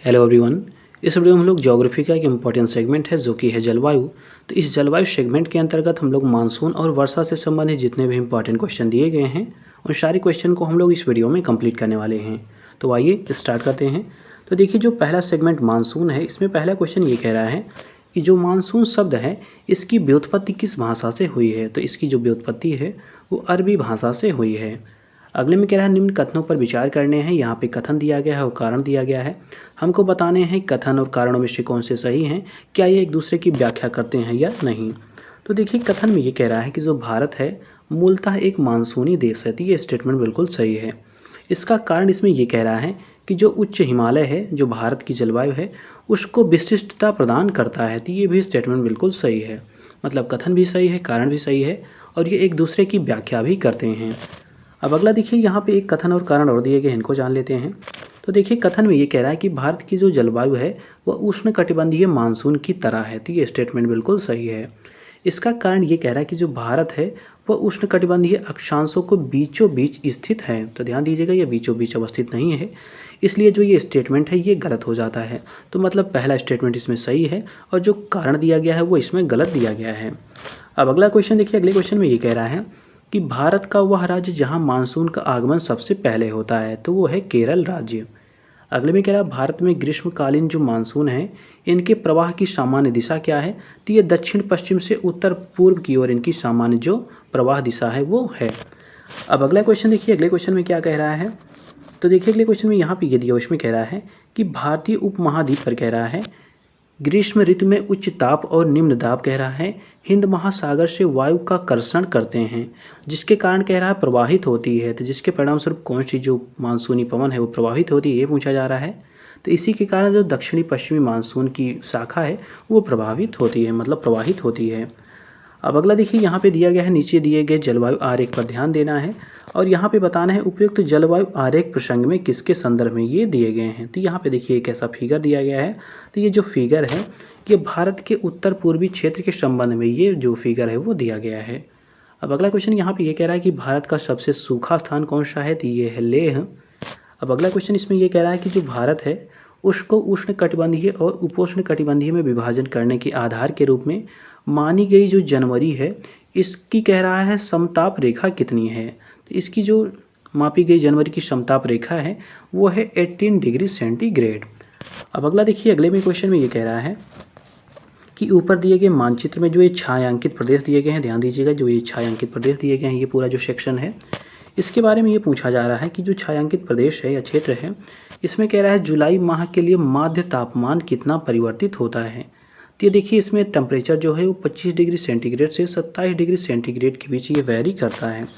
Hello everyone. इस video में हम लोग ज्योग्राफी का एक इम्पॉर्टेंट सेगमेंट है जो कि है जलवायु। तो इस जलवायु सेगमेंट के अंतर्गत हम लोग मानसून और वर्षा से संबंधित जितने भी इम्पॉर्टेंट क्वेश्चन दिए गए हैं उन सारे क्वेश्चन को हम लोग इस वीडियो में कंप्लीट करने वाले हैं। तो आइए स्टार्ट करते हैं। तो देखिए, जो पहला सेगमेंट मानसून है, इसमें पहला क्वेश्चन ये कह रहा है कि जो मानसून शब्द है इसकी व्युत्पत्ति किस भाषा से हुई है। तो इसकी जो व्युत्पत्ति है वो अरबी भाषा से हुई है। अगले में कह रहा है निम्न कथनों पर विचार करने हैं। यहाँ पे कथन दिया गया है और कारण दिया गया है। हमको बताने हैं कथन और कारणों में से कौन से सही हैं, क्या ये एक दूसरे की व्याख्या करते हैं या नहीं। तो देखिए, कथन में ये कह रहा है कि जो भारत है मूलतः एक मानसूनी देश है। तो ये स्टेटमेंट बिल्कुल सही है। इसका कारण इसमें ये कह रहा है कि जो उच्च हिमालय है, जो भारत की जलवायु है, उसको विशिष्टता प्रदान करता है। तो ये भी स्टेटमेंट बिल्कुल सही है। मतलब कथन भी सही है, कारण भी सही है और ये एक दूसरे की व्याख्या भी करते हैं। अब अगला देखिए, यहाँ पे एक कथन और कारण और दिए गए, इनको जान लेते हैं। तो देखिए, कथन में ये कह रहा है कि भारत की जो जलवायु है वह उष्णकटिबंधीय मानसून की तरह है। तो ये स्टेटमेंट बिल्कुल सही है। इसका कारण ये कह रहा है कि जो भारत है वह उष्णकटिबंधीय अक्षांशों को बीचों बीच स्थित है। तो ध्यान दीजिएगा, ये बीचों बीच अवस्थित नहीं है, इसलिए जो ये स्टेटमेंट है ये गलत हो जाता है। तो मतलब पहला स्टेटमेंट इसमें सही है और जो कारण दिया गया है वो इसमें गलत दिया गया है। अब अगला क्वेश्चन देखिए, अगले क्वेश्चन में ये कह रहा है कि भारत का वह राज्य जहां मानसून का आगमन सबसे पहले होता है, तो वो है केरल राज्य। अगले में कह रहा है भारत में ग्रीष्मकालीन जो मानसून है इनके प्रवाह की सामान्य दिशा क्या है। तो ये दक्षिण पश्चिम से उत्तर पूर्व की ओर इनकी सामान्य जो प्रवाह दिशा है वो है। अब अगला क्वेश्चन देखिए, अगले क्वेश्चन में क्या कह रहा है। तो देखिए, अगले क्वेश्चन में यहाँ पे ये दिया, उसमें कह रहा है कि भारतीय उपमहाद्वीप पर कह रहा है ग्रीष्म ऋतु में उच्च ताप और निम्न दाब कह रहा है हिंद महासागर से वायु का कर्षण करते हैं, जिसके कारण कह रहा है प्रवाहित होती है। तो जिसके परिणाम स्वरूप कौन सी जो मानसूनी पवन है वो प्रवाहित होती है, ये पूछा जा रहा है। तो इसी के कारण जो दक्षिणी पश्चिमी मानसून की शाखा है वो प्रभावित होती है, मतलब प्रवाहित होती है। अब अगला देखिए, यहाँ पे दिया गया है, नीचे दिए गए जलवायु आरेख पर ध्यान देना है और यहाँ पे बताना है उपयुक्त जलवायु आरेख प्रसंग में किसके संदर्भ में ये दिए गए हैं। तो यहाँ पे देखिए एक ऐसा फिगर दिया गया है। तो ये जो फिगर है ये भारत के उत्तर पूर्वी क्षेत्र के संबंध में ये जो फिगर है वो दिया गया है। अब अगला क्वेश्चन यहाँ पे ये कह रहा है कि भारत का सबसे सूखा स्थान कौन सा है। तो ये है लेह। अब अगला क्वेश्चन इसमें ये कह रहा है कि जो भारत है उसको उष्णकटिबंधीय और उपोष्णकटिबंधीय में विभाजन करने के आधार के रूप में मानी गई जो जनवरी है इसकी कह रहा है समताप रेखा कितनी है। तो इसकी जो मापी गई जनवरी की समताप रेखा है वो है 18 डिग्री सेंटीग्रेड। अब अगला देखिए, अगले में क्वेश्चन में ये कह रहा है कि ऊपर दिए गए मानचित्र में जो ये छायांकित प्रदेश दिए गए हैं, ध्यान दीजिएगा, जो ये छायांकित प्रदेश दिए गए हैं, ये पूरा जो सेक्शन है इसके बारे में ये पूछा जा रहा है कि जो छायांकित प्रदेश है या क्षेत्र है इसमें कह रहा है जुलाई माह के लिए माध्य तापमान कितना परिवर्तित होता है। तो ये देखिए, इसमें टेम्परेचर जो है वो 25 डिग्री सेंटीग्रेड से 27 डिग्री सेंटीग्रेड के बीच ये वेरी करता है।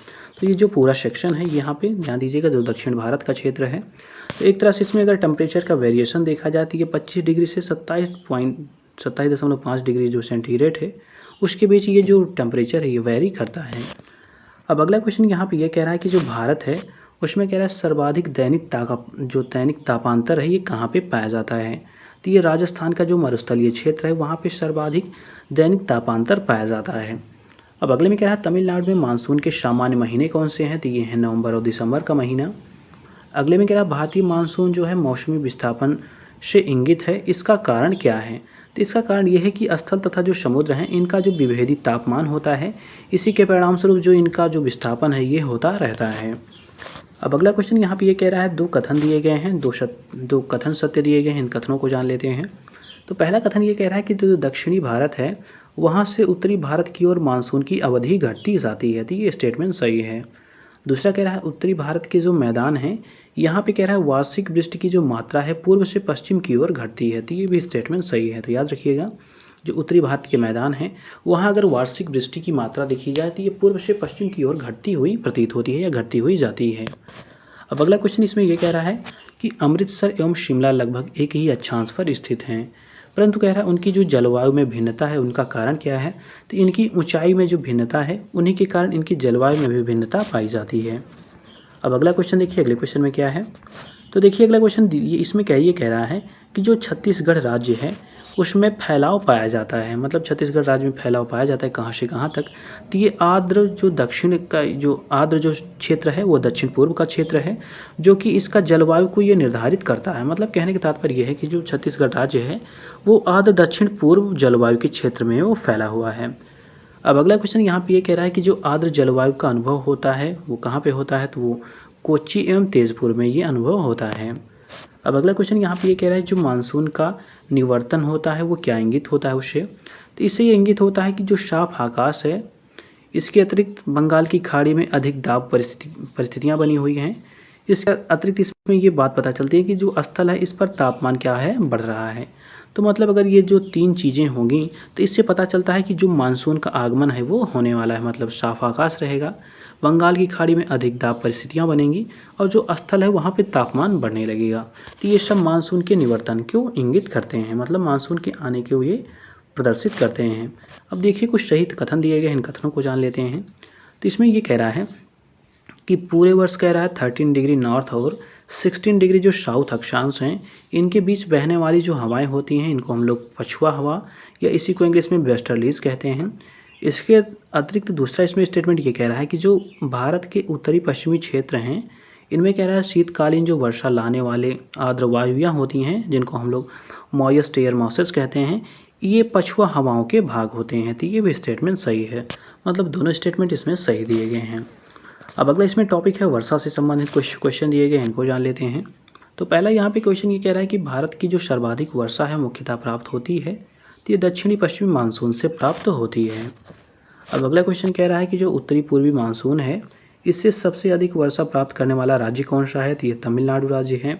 तो ये जो पूरा सेक्शन है यहाँ पे ध्यान दीजिएगा, जो दक्षिण भारत का क्षेत्र है, तो एक तरह से इसमें अगर टेम्परेचर का वेरिएशन देखा जाए तो ये 25 डिग्री से 27.5 डिग्री जो सेंटीग्रेड है उसके बीच ये जो टेम्परेचर है ये वेरी करता है। अब अगला क्वेश्चन यहाँ पे ये कह रहा है कि जो भारत है उसमें कह रहा है सर्वाधिक दैनिक तापांतर है ये कहाँ पे पाया जाता है। तो ये राजस्थान का जो मरुस्थलीय क्षेत्र है वहाँ पे सर्वाधिक दैनिक तापांतर पाया जाता है। अब अगले में कह रहा है तमिलनाडु में मानसून के सामान्य महीने कौन से हैं। तो ये हैं नवंबर और दिसंबर का महीना। अगले में कह रहा है भारतीय मानसून जो है मौसमी विस्थापन से इंगित है, इसका कारण क्या है। तो इसका कारण ये है कि स्थल तथा जो समुद्र हैं इनका जो विभेदित तापमान होता है, इसी के परिणामस्वरूप जो इनका जो विस्थापन है ये होता रहता है। अब अगला क्वेश्चन यहाँ पे ये कह रहा है दो कथन दिए गए हैं, दो कथन सत्य दिए गए हैं, इन कथनों को जान लेते हैं। तो पहला कथन ये कह रहा है कि जो दक्षिणी भारत है वहाँ से उत्तरी भारत की ओर मानसून की अवधि घटती जाती है। तो ये स्टेटमेंट सही है। दूसरा कह रहा है उत्तरी भारत के जो मैदान हैं यहाँ पे कह रहा है वार्षिक वृष्टि की जो मात्रा है पूर्व से पश्चिम की ओर घटती है। तो ये भी स्टेटमेंट सही है। तो याद रखिएगा, जो उत्तरी भारत के मैदान हैं वहाँ अगर वार्षिक वृष्टि की मात्रा देखी जाए तो ये पूर्व से पश्चिम की ओर घटती हुई प्रतीत होती है या घटती हुई जाती है। अब अगला क्वेश्चन इसमें यह कह रहा है कि अमृतसर एवं शिमला लगभग एक ही अक्षांश पर स्थित हैं, परंतु कह रहा है उनकी जो जलवायु में भिन्नता है उनका कारण क्या है। तो इनकी ऊंचाई में जो भिन्नता है उन्हीं के कारण इनकी जलवायु में भी भिन्नता पाई जाती है। अब अगला क्वेश्चन देखिए, अगले क्वेश्चन में क्या है। तो देखिए, अगला क्वेश्चन ये इसमें क्या ये कह रहा है कि जो छत्तीसगढ़ राज्य है उसमें फैलाव पाया जाता है, मतलब छत्तीसगढ़ राज्य में फैलाव पाया जाता है कहाँ से कहाँ तक। तो ये आर्द्र जो दक्षिण का जो आर्द्र जो क्षेत्र है वो दक्षिण पूर्व का क्षेत्र है, जो कि इसका जलवायु को ये निर्धारित करता है। मतलब कहने का तात्पर्य ये है कि जो छत्तीसगढ़ राज्य है वो आर्द्र दक्षिण पूर्व जलवायु के क्षेत्र में वो फैला हुआ है। अब अगला क्वेश्चन यहाँ पे ये कह रहा है कि जो आर्द्र जलवायु का अनुभव होता है वो कहाँ पे होता है, तो वो कोच्चि एवं तेजपुर में ये अनुभव होता है। अब अगला क्वेश्चन यहाँ पे ये कह रहा है जो मानसून का निवर्तन होता है वो क्या इंगित होता है उससे, तो इससे ये इंगित होता है कि जो साफ आकाश है इसके अतिरिक्त बंगाल की खाड़ी में अधिक दाब परिस्थितियाँ बनी हुई हैं। इसके अतिरिक्त इसमें ये बात पता चलती है कि जो स्थल है इस पर तापमान क्या है, बढ़ रहा है। तो मतलब अगर ये जो तीन चीज़ें होंगी तो इससे पता चलता है कि जो मानसून का आगमन है वो होने वाला है। मतलब साफ आकाश रहेगा, बंगाल की खाड़ी में अधिक दाब परिस्थितियाँ बनेंगी और जो स्थल है वहाँ पे तापमान बढ़ने लगेगा। तो ये सब मानसून के निवर्तन को इंगित करते हैं, मतलब मानसून के आने के ये प्रदर्शित करते हैं। अब देखिए कुछ सही कथन दिए गए, इन कथनों को जान लेते हैं। तो इसमें ये कह रहा है कि पूरे वर्ष कह रहा है 13 डिग्री नॉर्थ और 16 डिग्री जो साउथ अक्षांश हैं इनके बीच बहने वाली जो हवाएं होती हैं इनको हम लोग पछुआ हवा या इसी को इंग्लिश में वेस्टर्लीज कहते हैं। इसके अतिरिक्त दूसरा इसमें स्टेटमेंट ये कह रहा है कि जो भारत के उत्तरी पश्चिमी क्षेत्र हैं इनमें कह रहा है शीतकालीन जो वर्षा लाने वाले आर्द्र वायुयाँ होती हैं जिनको हम लोग मॉइस्ट एयर मासेस कहते हैं, ये पछुआ हवाओं के भाग होते हैं। तो ये भी स्टेटमेंट सही है, मतलब दोनों स्टेटमेंट इसमें सही दिए गए हैं। अब अगला इसमें टॉपिक है वर्षा से संबंधित कुछ क्वेश्चन दिए गए हैं, इनको जान लेते हैं। तो पहला यहाँ पे क्वेश्चन ये कह रहा है कि भारत की जो सर्वाधिक वर्षा है मुख्यतः प्राप्त होती है, तो ये दक्षिणी पश्चिमी मानसून से प्राप्त होती है। अब अगला क्वेश्चन कह रहा है कि जो उत्तरी पूर्वी मानसून है इससे सबसे अधिक वर्षा प्राप्त करने वाला राज्य कौन सा है, तो ये तमिलनाडु राज्य है।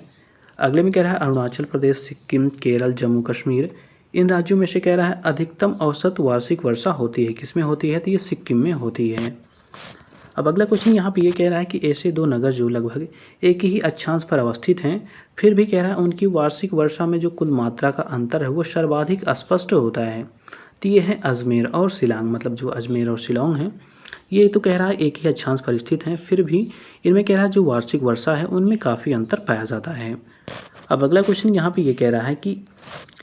अगले में कह रहा है अरुणाचल प्रदेश, सिक्किम, केरल, जम्मू कश्मीर, इन राज्यों में से कह रहा है अधिकतम औसत वार्षिक वर्षा होती है, किसमें होती है, तो ये सिक्किम में होती है। अब अगला क्वेश्चन यहाँ पे ये कह रहा है कि ऐसे दो नगर जो लगभग एक ही अक्षांश पर अवस्थित हैं फिर भी कह रहा है उनकी वार्षिक वर्षा में जो कुल मात्रा का अंतर है वो सर्वाधिक स्पष्ट होता है। तो ये है अजमेर और शिलांग, मतलब जो अजमेर और शिलांग हैं ये तो कह रहा है एक ही अक्षांश पर स्थित हैं, फिर भी इनमें कह रहा है जो वार्षिक वर्षा है उनमें काफ़ी अंतर पाया जाता है। अब अगला क्वेश्चन यहाँ पे ये कह रहा है कि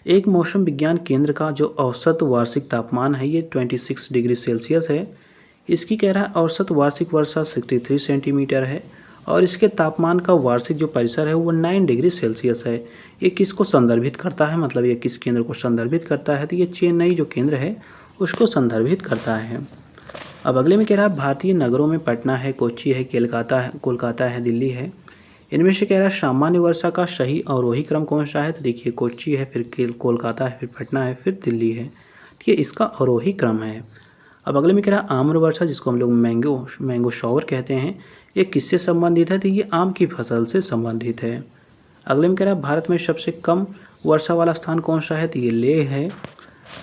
एक मौसम विज्ञान केंद्र का जो औसत वार्षिक तापमान है ये 26 डिग्री सेल्सियस है। इसकी कह रहा है औसत वार्षिक वर्षा 63 सेंटीमीटर है और इसके तापमान का वार्षिक जो परिसर है वो 9 डिग्री सेल्सियस है। ये किसको संदर्भित करता है, मतलब ये किस केंद्र को संदर्भित करता है, तो ये चेन्नई जो केंद्र है उसको संदर्भित करता है। अब अगले में कह रहा है भारतीय नगरों में पटना है, कोच्चि है, कोलकाता है, दिल्ली है। इनमें से कह रहा है सामान्य वर्षा का सही अवरोही क्रम कौन सा है, तो देखिए कोच्चि है, फिर कोलकाता है, फिर पटना है, फिर दिल्ली है। तो ये इसका अवरोही क्रम है। अब अगले में कह रहा है आम्र वर्षा जिसको हम लोग मैंगो शॉवर कहते हैं, ये किससे संबंधित है, तो ये आम की फसल से संबंधित है। अगले में कह रहा है भारत में सबसे कम वर्षा वाला स्थान कौन सा है, तो ये लेह है।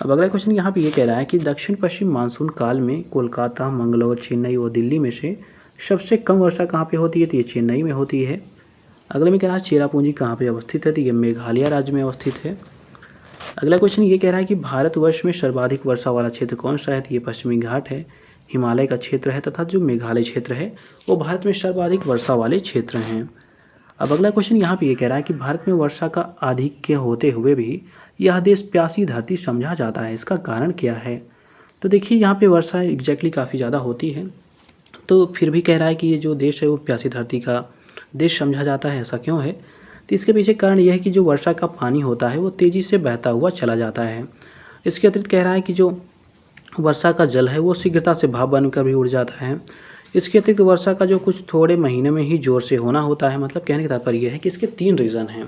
अब अगला क्वेश्चन यहाँ पे ये कह रहा है कि दक्षिण पश्चिम मानसून काल में कोलकाता, मंगलौर, चेन्नई और दिल्ली में से सबसे कम वर्षा कहाँ पे होती है, तो ये चेन्नई में होती है। अगले में कह रहा है चेरापूंजी कहाँ पे अवस्थित है, तो ये मेघालय राज्य में अवस्थित है। अगला क्वेश्चन ये कह रहा है कि भारतवर्ष में सर्वाधिक वर्षा वाला क्षेत्र कौन सा है, तो ये पश्चिमी घाट है, हिमालय का क्षेत्र है तथा जो मेघालय क्षेत्र है वो भारत में सर्वाधिक वर्षा वाले क्षेत्र हैं। अब अगला क्वेश्चन यहाँ पे ये कह रहा है कि भारत में वर्षा का आधिक्य होते हुए भी यह देश प्यासी धरती समझा जाता है, इसका कारण क्या है। तो देखिए यहाँ पे वर्षा एग्जैक्टली काफ़ी ज़्यादा होती है, तो फिर भी कह रहा है कि ये जो देश है वो प्यासी धरती का देश समझा जाता है, ऐसा क्यों है। तो इसके पीछे कारण यह है कि जो वर्षा का पानी होता है वो तेज़ी से बहता हुआ चला जाता है। इसके अतिरिक्त कह रहा है कि जो वर्षा का जल है वो शीघ्रता से भाप बनकर भी उड़ जाता है। इसके अतिरिक्त वर्षा का जो कुछ थोड़े महीने में ही जोर से होना होता है, मतलब कहने का तात्पर्य यह है कि इसके 3 रीज़न हैं।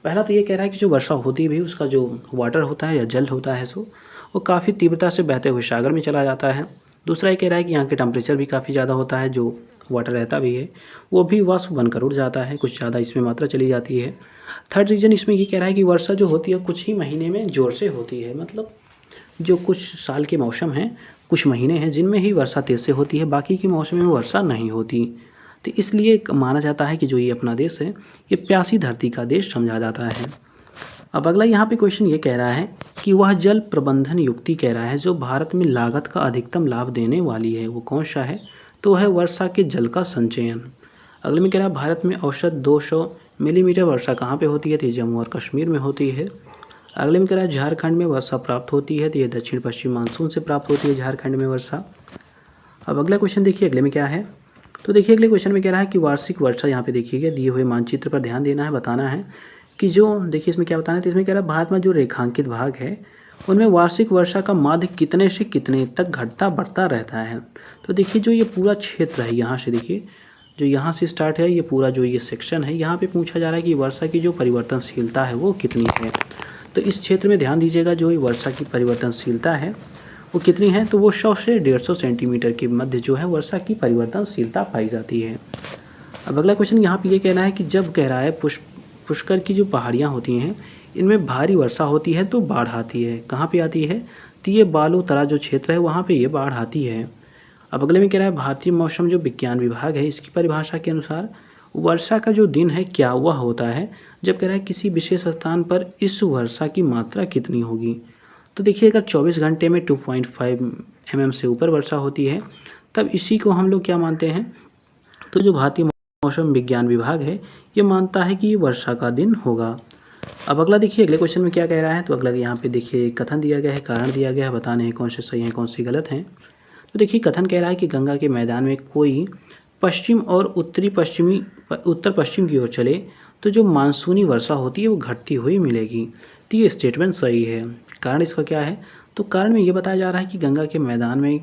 पहला तो ये कह रहा है कि जो वर्षा होती भी उसका जो वाटर होता है या जल होता है सो वो काफ़ी तीव्रता से बहते हुए सागर में चला जाता है। दूसरा ये कह रहा है कि यहाँ के टेम्परेचर भी काफ़ी ज़्यादा होता है, जो वाटर रहता भी है वो भी वाष्प बनकर उड़ जाता है, कुछ ज़्यादा इसमें मात्रा चली जाती है। थर्ड रीज़न इसमें ये कह रहा है कि वर्षा जो होती है कुछ ही महीने में ज़ोर से होती है, मतलब जो कुछ साल के मौसम हैं कुछ महीने हैं जिनमें ही वर्षा तेज़ से होती है, बाकी के मौसम में वर्षा नहीं होती। तो इसलिए माना जाता है कि जो ये अपना देश है ये प्यासी धरती का देश समझा जाता है। अब अगला यहाँ पे क्वेश्चन ये कह रहा है कि वह जल प्रबंधन युक्ति कह रहा है जो भारत में लागत का अधिकतम लाभ देने वाली है, वो कौन सा है, तो है वर्षा के जल का संचयन। अगले में कह रहा है भारत में औसत 200 मिलीमीटर वर्षा कहाँ पे होती है, तो जम्मू और कश्मीर में होती है। अगले में कह रहा है झारखंड में वर्षा प्राप्त होती है, तो ये दक्षिण पश्चिम मानसून से प्राप्त होती है झारखंड में वर्षा। अब अगला क्वेश्चन देखिए अगले में क्या है, तो देखिए अगले क्वेश्चन में कह रहा है कि वार्षिक वर्षा, यहाँ पे देखिएगा दिए हुए मानचित्र पर ध्यान देना है, बताना है कि जो देखिए इसमें क्या बताना है, तो इसमें कह रहा है भारत में जो रेखांकित भाग है उनमें वार्षिक वर्षा का माध्य कितने से कितने तक घटता बढ़ता रहता है। तो देखिए जो ये पूरा क्षेत्र है, यहाँ से देखिए जो यहाँ से स्टार्ट है, ये पूरा जो ये सेक्शन है, यहाँ पे पूछा जा रहा है कि वर्षा की जो परिवर्तनशीलता है वो कितनी है। तो इस क्षेत्र में ध्यान दीजिएगा, जो ये वर्षा की परिवर्तनशीलता है वो कितनी है, तो वो 100 से 150 सेंटीमीटर के मध्य जो है वर्षा की परिवर्तनशीलता पाई जाती है। अब अगला क्वेश्चन यहाँ पे ये कहना है कि जब कह रहा है पुष्कर की जो पहाड़ियाँ होती हैं इनमें भारी वर्षा होती है तो बाढ़ आती है, कहाँ पे आती है, तो ये बालोतरा जो क्षेत्र है वहाँ पे ये बाढ़ आती है। अब अगले में कह रहा है भारतीय मौसम जो विज्ञान विभाग है इसकी परिभाषा के अनुसार वर्षा का जो दिन है क्या वह होता है जब कह रहा है किसी विशेष स्थान पर इस वर्षा की मात्रा कितनी होगी। तो देखिए अगर 24 घंटे में 2.5 mm से ऊपर वर्षा होती है तब इसी को हम लोग क्या मानते हैं, तो जो भारतीय मौसम विज्ञान विभाग है ये मानता है कि ये वर्षा का दिन होगा। अब अगला देखिए अगले क्वेश्चन में क्या कह रहा है, तो अगला यहाँ पे देखिए कथन दिया गया है, कारण दिया गया है, बताने हैं कौन से सही हैं कौन से गलत हैं। तो देखिए कथन कह रहा है कि गंगा के मैदान में कोई पश्चिम और उत्तर पश्चिम की ओर चले तो जो मानसूनी वर्षा होती है वो घटती हुई मिलेगी। तो ये स्टेटमेंट सही है। कारण इसका क्या है, तो कारण में ये बताया जा रहा है कि गंगा के मैदान में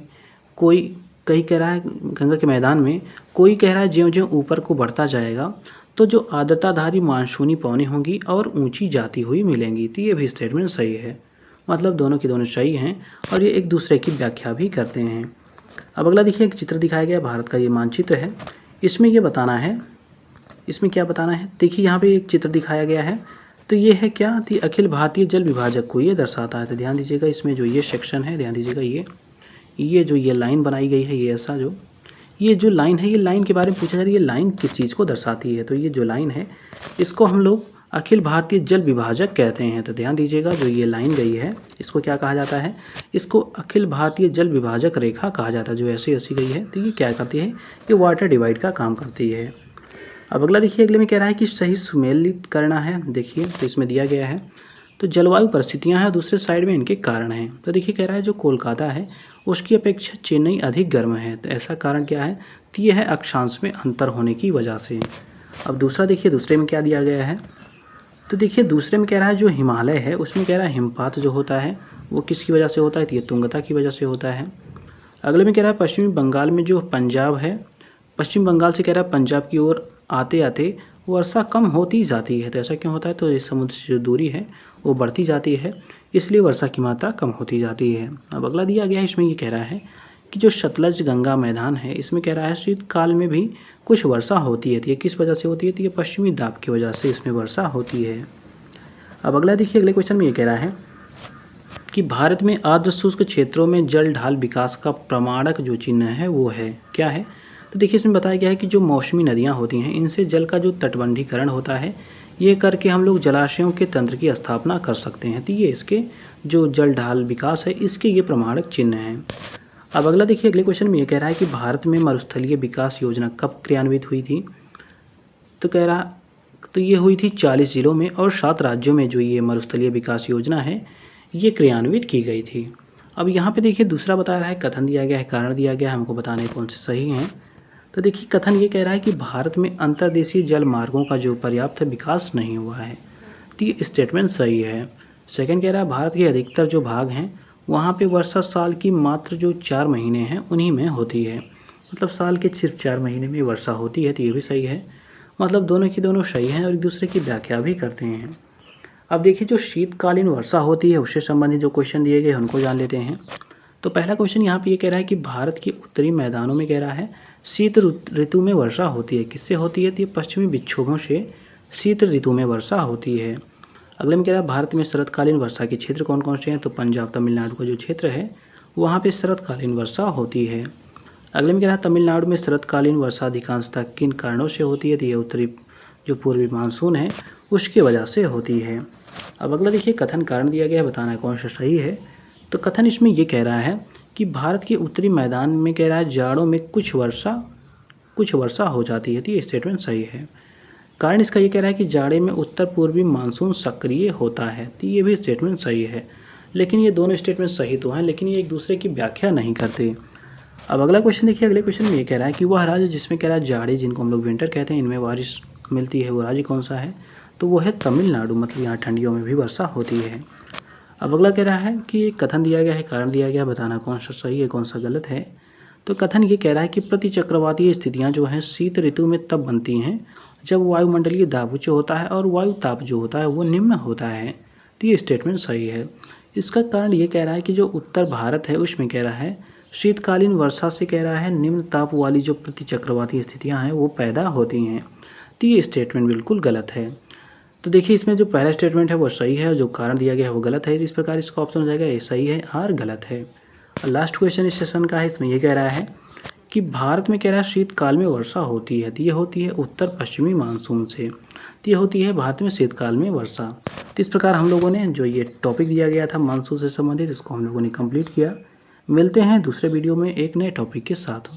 कोई कहीं कह रहा है, गंगा के मैदान में कोई कह रहा है ज्यों-ज्यों ऊपर को बढ़ता जाएगा तो जो आर्द्रताधारी मानसूनी पवनें होंगी और ऊंची जाती हुई मिलेंगी। तो ये भी स्टेटमेंट सही है, मतलब दोनों की दोनों सही हैं और ये एक दूसरे की व्याख्या भी करते हैं। अब अगला देखिए एक चित्र दिखाया गया, भारत का ये मानचित्र है, इसमें ये बताना है, इसमें क्या बताना है, देखिए यहाँ पे एक चित्र दिखाया गया है, तो ये है क्या, तो अखिल भारतीय जल विभाजक को ये दर्शाता है। तो ध्यान दीजिएगा इसमें जो ये सेक्शन है, ध्यान दीजिएगा ये जो ये लाइन बनाई गई है, ये ऐसा जो ये जो लाइन है, ये लाइन के बारे में पूछा जा रहा है, ये लाइन किस चीज़ को दर्शाती है, तो ये जो लाइन है इसको हम लोग अखिल भारतीय जल विभाजक कहते हैं। तो ध्यान दीजिएगा जो ये लाइन गई है इसको क्या कहा जाता है, इसको अखिल भारतीय जल विभाजक रेखा कहा जाता है। जो ऐसी ऐसी गई है तो ये क्या करती है, ये वाटर डिवाइड का काम करती है। अब अगला देखिए अगले में कह रहा है कि सही सुमेलित करना है, देखिए तो इसमें दिया गया है, तो जलवायु परिस्थितियाँ हैं, दूसरे साइड में इनके कारण हैं। तो देखिए कह रहा है जो कोलकाता है उसकी अपेक्षा चेन्नई अधिक गर्म है, तो ऐसा कारण क्या है, तो ये है अक्षांश में अंतर होने की वजह से। अब दूसरा देखिए दूसरे में क्या दिया गया है, तो देखिए दूसरे में कह रहा है जो हिमालय है उसमें कह रहा है हिमपात जो होता है वो किसकी वजह से होता है, तो ये तुंगता की वजह से होता है। अगले में कह रहा है पश्चिमी बंगाल में जो पंजाब है, पश्चिम बंगाल से कह रहा है पंजाब की ओर आते आते वर्षा कम होती जाती है। तो ऐसा क्यों होता है, तो इस समुद्र से जो दूरी है वो बढ़ती जाती है, इसलिए वर्षा की मात्रा कम होती जाती है। अब अगला दिया गया है, इसमें ये कह रहा है कि जो सतलज गंगा मैदान है इसमें कह रहा है शीतकाल में भी कुछ वर्षा होती है। तो ये किस वजह से होती है, तो ये पश्चिमी दाब की वजह से इसमें वर्षा होती है। अब अगला देखिए अगले क्वेश्चन में ये कह रहा है कि भारत में आर्द्र शुष्क क्षेत्रों में जल ढाल विकास का प्रमाणक जो चिन्ह है वो है क्या है, तो देखिए इसमें बताया गया है कि जो मौसमी नदियाँ होती हैं इनसे जल का जो तटबंधीकरण होता है ये करके हम लोग जलाशयों के तंत्र की स्थापना कर सकते हैं। तो ये इसके जो जल ढाल विकास है इसके ये प्रमाणक चिन्ह हैं। अब अगला देखिए अगले क्वेश्चन में ये कह रहा है कि भारत में मरुस्थलीय विकास योजना कब क्रियान्वित हुई थी, तो कह रहा तो ये हुई थी 40 जिलों में और 7 राज्यों में जो ये मरुस्थलीय विकास योजना है ये क्रियान्वित की गई थी। अब यहाँ पे देखिए दूसरा बता रहा है, कथन दिया गया है, कारण दिया गया है, हमको बताने कौन से सही हैं। तो देखिए कथन ये कह रहा है कि भारत में अंतर्देशीय जल मार्गों का जो पर्याप्त विकास नहीं हुआ है, तो ये स्टेटमेंट सही है। सेकंड कह रहा है भारत के अधिकतर जो भाग हैं वहाँ पे वर्षा साल की मात्र जो 4 महीने हैं उन्हीं में होती है, मतलब साल के सिर्फ 4 महीने में वर्षा होती है। तो ये भी सही है, मतलब दोनों की दोनों सही हैं और एक दूसरे की व्याख्या भी करते हैं। अब देखिए जो शीतकालीन वर्षा होती है उससे संबंधित जो क्वेश्चन दिए गए उनको जान लेते हैं। तो पहला क्वेश्चन यहाँ पे ये कह रहा है कि भारत के उत्तरी मैदानों में कह रहा है शीत ऋतु में वर्षा होती है, किससे होती है, तो ये पश्चिमी विक्षोभों से शीत ऋतु में वर्षा होती है। अगले में कह रहा है भारत में शरतकालीन वर्षा के क्षेत्र कौन कौन से हैं, तो पंजाब तमिलनाडु का जो क्षेत्र है वहाँ पे शरतकालीन वर्षा होती है। अगले में कह रहा है तमिलनाडु में शरतकालीन वर्षा अधिकांशतः किन कारणों से होती है, तो ये उत्तरी जो पूर्वी मानसून है उसकी वजह से होती है। अब अगला देखिए कथन कारण दिया गया है, बताना है कौन सा सही है। तो कथन इसमें ये कह रहा है कि भारत के उत्तरी मैदान में कह रहा है जाड़ों में कुछ वर्षा हो जाती है, तो ये स्टेटमेंट सही है। कारण इसका ये कह रहा है कि जाड़े में उत्तर पूर्वी मानसून सक्रिय होता है, तो ये भी स्टेटमेंट सही है। लेकिन ये दोनों स्टेटमेंट सही तो हैं, लेकिन ये एक दूसरे की व्याख्या नहीं करते। अब अगला क्वेश्चन देखिए, अगले क्वेश्चन में ये कह रहा है कि वह राज्य जिसमें कह रहा है जाड़े, जिनको हम लोग विंटर कहते हैं, इनमें बारिश मिलती है, वो राज्य कौन सा है? तो वो है तमिलनाडु, मतलब यहाँ ठंडियों में भी वर्षा होती है। अब अगला कह रहा है कि एक कथन दिया गया है, कारण दिया गया है, बताना कौन सा सही है कौन सा गलत है। तो कथन ये कह रहा है कि प्रतिचक्रवातीय स्थितियाँ जो हैं शीत ऋतु में तब बनती हैं जब वायुमंडलीय दाब उच्च होता है और वायु ताप जो होता है वो निम्न होता है। तो ये स्टेटमेंट सही है। इसका कारण ये कह रहा है कि जो उत्तर भारत है उसमें कह रहा है शीतकालीन वर्षा से कह रहा है निम्न ताप वाली जो प्रतिचक्रवाती स्थितियाँ हैं वो पैदा होती हैं। तो ये स्टेटमेंट बिल्कुल गलत है। तो देखिए इसमें जो पहला स्टेटमेंट है वो सही है और जो कारण दिया गया है वो गलत है। इस प्रकार इसका ऑप्शन हो जाएगा ए सही है और गलत है। और लास्ट क्वेश्चन इस सेशन का है, इसमें ये कह रहा है कि भारत में कह रहा है शीतकाल में वर्षा होती है, तो ये होती है उत्तर पश्चिमी मानसून से। तो ये होती है भारत में शीतकाल में वर्षा। तो इस प्रकार हम लोगों ने जो ये टॉपिक दिया गया था मानसून से संबंधित, इसको हम लोगों ने कंप्लीट किया। मिलते हैं दूसरे वीडियो में एक नए टॉपिक के साथ।